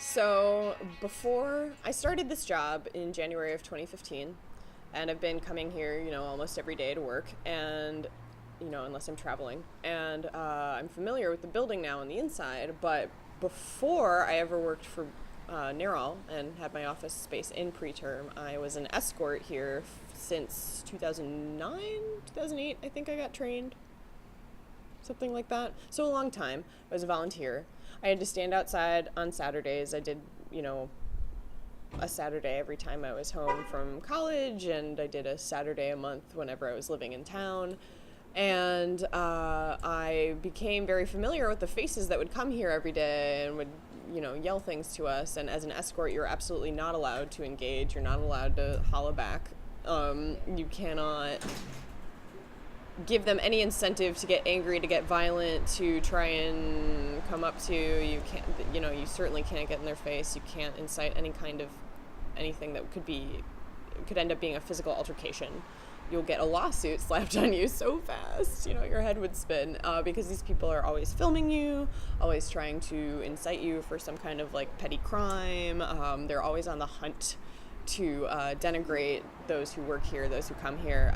So before I started this job in January of 2015, and I've been coming here, almost every day to work, and, unless I'm traveling, and I'm familiar with the building now on the inside, but before I ever worked for NARAL and had my office space in Preterm, I was an escort here since 2009, 2008, I think I got trained. Something like that. So a long time. I was a volunteer. I had to stand outside on Saturdays. I did, a Saturday every time I was home from college, and I did a Saturday a month whenever I was living in town. And I became very familiar with the faces that would come here every day and would, yell things to us. And as an escort, you're absolutely not allowed to engage. You're not allowed to holla back. You cannot give them any incentive to get angry, to get violent, to try and come up to you. You can't, you certainly can't get in their face. You can't incite any kind of anything that could end up being a physical altercation. You'll get a lawsuit slapped on you so fast, your head would spin, because these people are always filming you, always trying to incite you for some kind of petty crime. They're always on the hunt to denigrate those who work here, those who come here.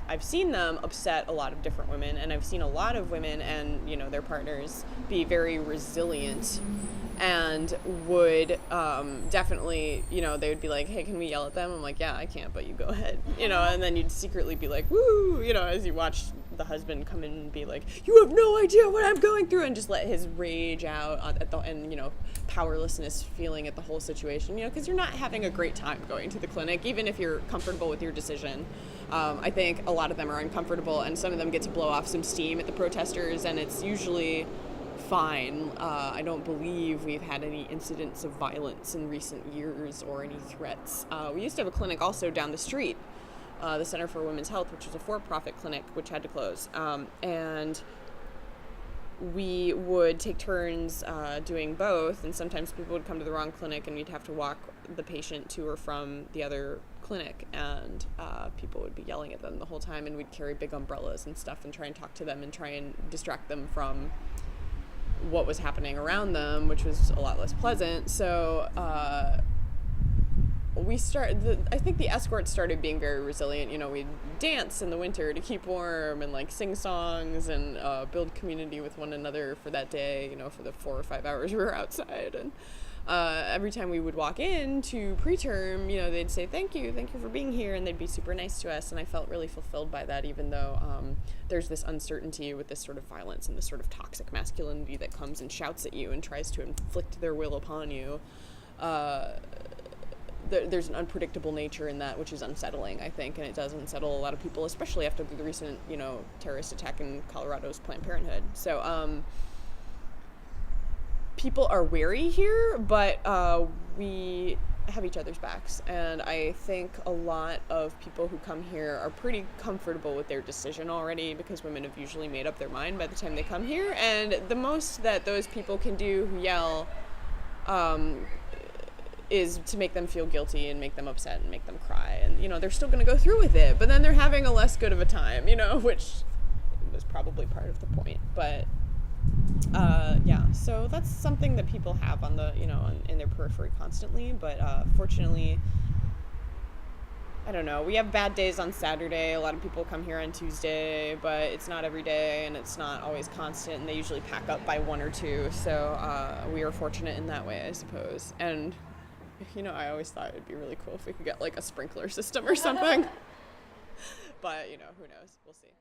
I've seen them upset a lot of different women, and I've seen a lot of women and their partners be very resilient and would definitely, they would be like, hey, can we yell at them? I'm like, yeah, I can't, but you go ahead, and then you'd secretly be like, woo, as you watch the husband come in and be like, you have no idea what I'm going through, and just let his rage out and powerlessness feeling at the whole situation, because you're not having a great time going to the clinic, even if you're comfortable with your decision. I think a lot of them are uncomfortable, and some of them get to blow off some steam at the protesters, and it's usually fine. I don't believe we've had any incidents of violence in recent years or any threats. We used to have a clinic also down the street, the Center for Women's Health, which was a for-profit clinic, which had to close. And we would take turns doing both, and sometimes people would come to the wrong clinic and we'd have to walk the patient to or from the other clinic, and people would be yelling at them the whole time, and we'd carry big umbrellas and stuff and try and talk to them and try and distract them from what was happening around them, which was a lot less pleasant. So I think the escorts started being very resilient. We'd dance in the winter to keep warm and sing songs and build community with one another for that day, for the 4 or 5 hours we were outside. And every time we would walk into Preterm, they'd say, thank you for being here, and they'd be super nice to us, and I felt really fulfilled by that, even though there's this uncertainty with this sort of violence and this sort of toxic masculinity that comes and shouts at you and tries to inflict their will upon you. There's an unpredictable nature in that, which is unsettling, I think, and it does unsettle a lot of people, especially after the recent, terrorist attack in Colorado's Planned Parenthood. So, people are wary here, but we have each other's backs, and I think a lot of people who come here are pretty comfortable with their decision already, because women have usually made up their mind by the time they come here, and the most that those people can do who yell is to make them feel guilty and make them upset and make them cry, and they're still going to go through with it, but then they're having a less good of a time, which was probably part of the point. But so that's something that people have on the in their periphery constantly, but fortunately, I don't know, we have bad days on Saturday. A lot of people come here on Tuesday, but it's not every day, and it's not always constant, and they usually pack up by 1 or 2, so we are fortunate in that way, I suppose. And I always thought it'd be really cool if we could get a sprinkler system or something. But, who knows? We'll see.